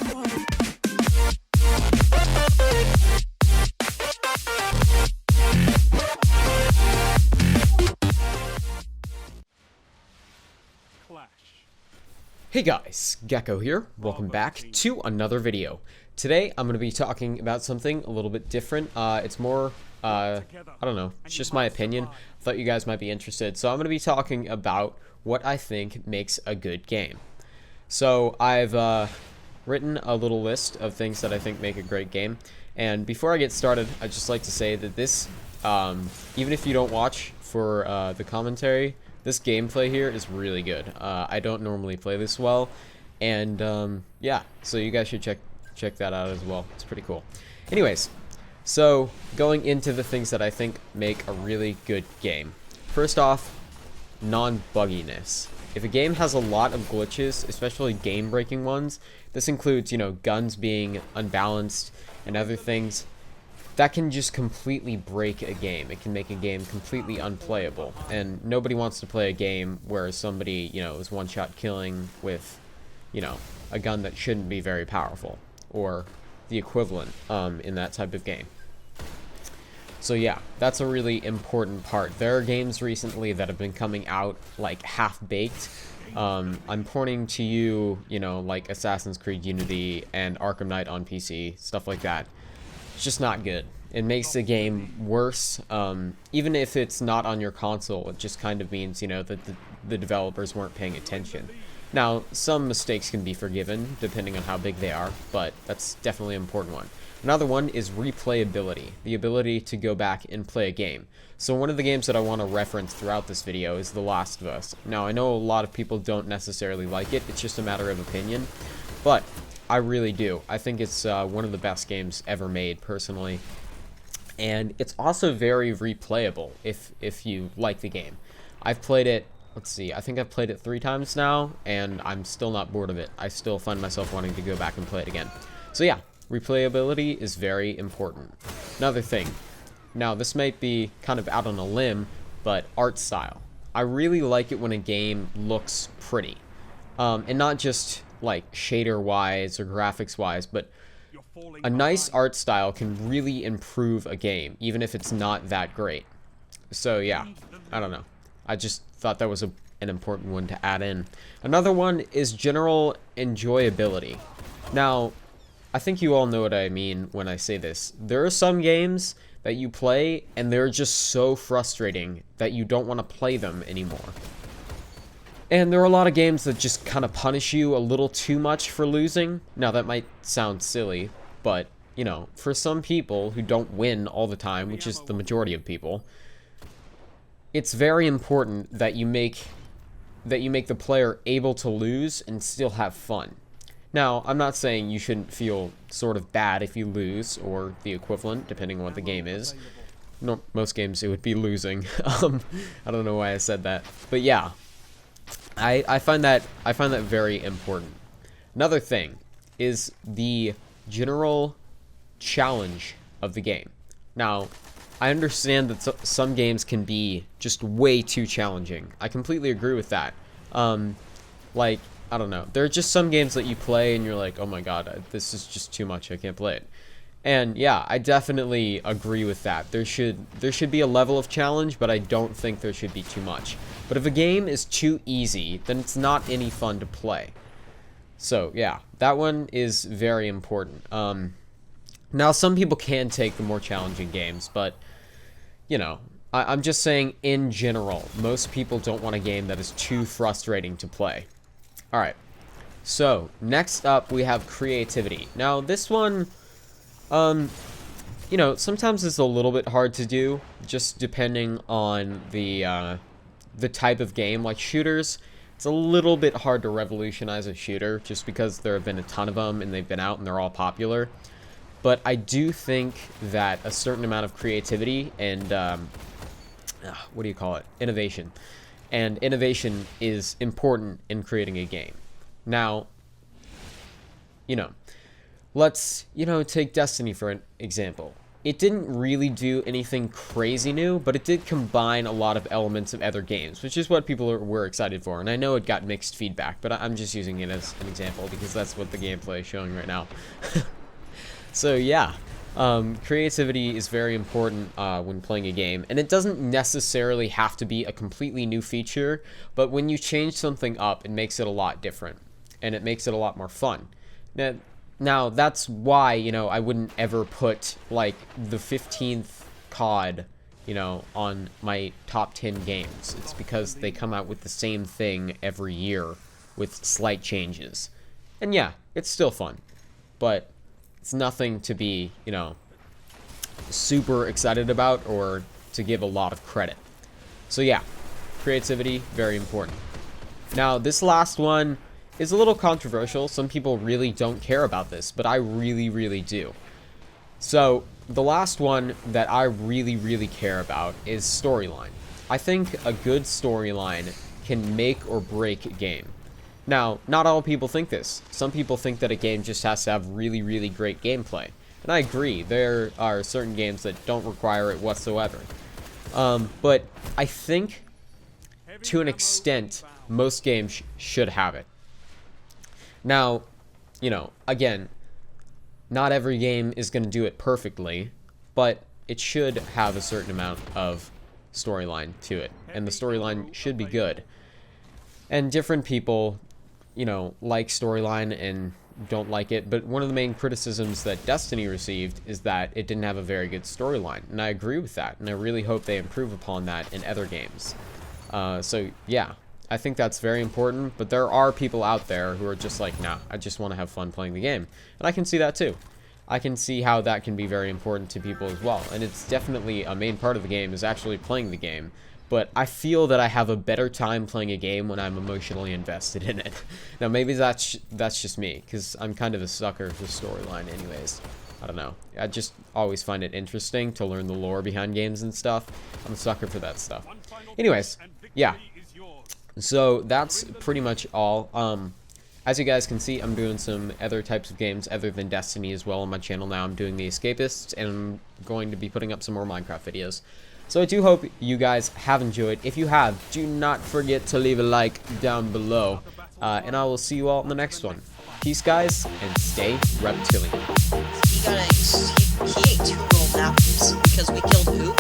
Hey guys, Gecko here. Welcome back to another video. Today I'm going to be talking about something a little bit different. It's more, I don't know, it's just my opinion. I thought you guys might be interested. So I'm going to be talking about what I think makes a good game. So I've written a little list of things that I think make a great game. And before I get started, I'd just like to say that this, even if you don't watch for the commentary, this gameplay here is really good. I don't normally play this well, and yeah, so you guys should check that out as well. It's pretty cool. Anyways, so going into the things that I think make a really good game. First off, non-bugginess. If a game has a lot of glitches, especially game-breaking ones, this includes, you know, guns being unbalanced and other things, that can just completely break a game. It can make a game completely unplayable. And nobody wants to play a game where somebody, you know, is one-shot killing with, you know, a gun that shouldn't be very powerful, or the equivalent in that type of game. So yeah, that's a really important part. There are games recently that have been coming out like half-baked. I'm pointing to you know, like Assassin's Creed Unity and Arkham Knight on PC, stuff like that. It's just not good. It makes the game worse. Even if it's not on your console, it just kind of means, you know, that the developers weren't paying attention. Now, some mistakes can be forgiven, depending on how big they are, but that's definitely an important one. Another one is replayability, the ability to go back and play a game. So one of the games that I want to reference throughout this video is The Last of Us. Now, I know a lot of people don't necessarily like it, it's just a matter of opinion, but I really do. I think it's one of the best games ever made, personally. And it's also very replayable if you like the game. I've played it, let's see, I think I've played it 3 times now, and I'm still not bored of it. I still find myself wanting to go back and play it again. So yeah, replayability is very important. Another thing, now this might be kind of out on a limb, but art style. I really like it when a game looks pretty. And not just like shader wise or graphics wise, but a nice art style can really improve a game, even if it's not that great. So yeah, I don't know, I just thought that was an important one to add in. Another one is general enjoyability. Now, I think you all know what I mean when I say this. There are some games that you play and they're just so frustrating that you don't want to play them anymore. And there are a lot of games that just kind of punish you a little too much for losing. Now, that might sound silly, but, you know, for some people who don't win all the time, which is the majority of people, it's very important that you make the player able to lose and still have fun. Now, I'm not saying you shouldn't feel sort of bad if you lose, or the equivalent, depending on what the game is. No, most games it would be losing. I don't know why I said that, but yeah. I find that very important. Another thing is the general challenge of the game. Now, I understand that some games can be just way too challenging. I completely agree with that. Like, I don't know. There are just some games that you play and you're like, oh my god, this is just too much. I can't play it. And yeah, I definitely agree with that. There should be a level of challenge, but I don't think there should be too much. But if a game is too easy, then it's not any fun to play. So yeah, that one is very important. Now, some people can take the more challenging games, but, you know, I'm just saying in general, most people don't want a game that is too frustrating to play. Alright, so next up we have creativity. Now, this one, you know, sometimes it's a little bit hard to do, just depending on the type of game. Like shooters, it's a little bit hard to revolutionize a shooter, just because there have been a ton of them, and they've been out, and they're all popular. But I do think that a certain amount of creativity and, what do you call it? Innovation. And innovation is important in creating a game. Now, you know, let's, you know, take Destiny for an example. it didn't really do anything crazy new, but it did combine a lot of elements of other games, which is what people were excited for. And I know it got mixed feedback, but I'm just using it as an example because that's what the gameplay is showing right now. So yeah, creativity is very important when playing a game, and it doesn't necessarily have to be a completely new feature, but when you change something up, it makes it a lot different, and it makes it a lot more fun. Now that's why, you know, I wouldn't ever put, like, the 15th COD, you know, on my top 10 games. It's because they come out with the same thing every year with slight changes. And yeah, it's still fun, but it's nothing to be, you know, super excited about or to give a lot of credit. So yeah, creativity, very important. Now, this last one is a little controversial. Some people really don't care about this, but I really, really do. So, the last one that I really, really care about is storyline. I think a good storyline can make or break a game. Now, not all people think this. Some people think that a game just has to have really, really great gameplay. And I agree, there are certain games that don't require it whatsoever. But I think, to an extent, most games should have it. Now, you know, again, not every game is going to do it perfectly, but it should have a certain amount of storyline to it, and the storyline should be good. And different people, you know, like storyline and don't like it, but one of the main criticisms that Destiny received is that it didn't have a very good storyline, and I agree with that, and I really hope they improve upon that in other games. So, yeah. I think that's very important, but there are people out there who are just like, nah, I just want to have fun playing the game. And I can see that too. I can see how that can be very important to people as well. And it's definitely a main part of the game is actually playing the game. But I feel that I have a better time playing a game when I'm emotionally invested in it. Now, maybe that's just me, because I'm kind of a sucker for storyline anyways. I don't know. I just always find it interesting to learn the lore behind games and stuff. I'm a sucker for that stuff. Anyways, yeah. So that's pretty much all. As you guys can see, I'm doing some other types of games other than Destiny as well on my channel now. I'm doing The Escapists, and I'm going to be putting up some more Minecraft videos. So I do hope you guys have enjoyed. If you have, do not forget to leave a like down below. And I will see you all in the next one. Peace, guys, and stay reptilian. He ate 2 gold apples because we killed who?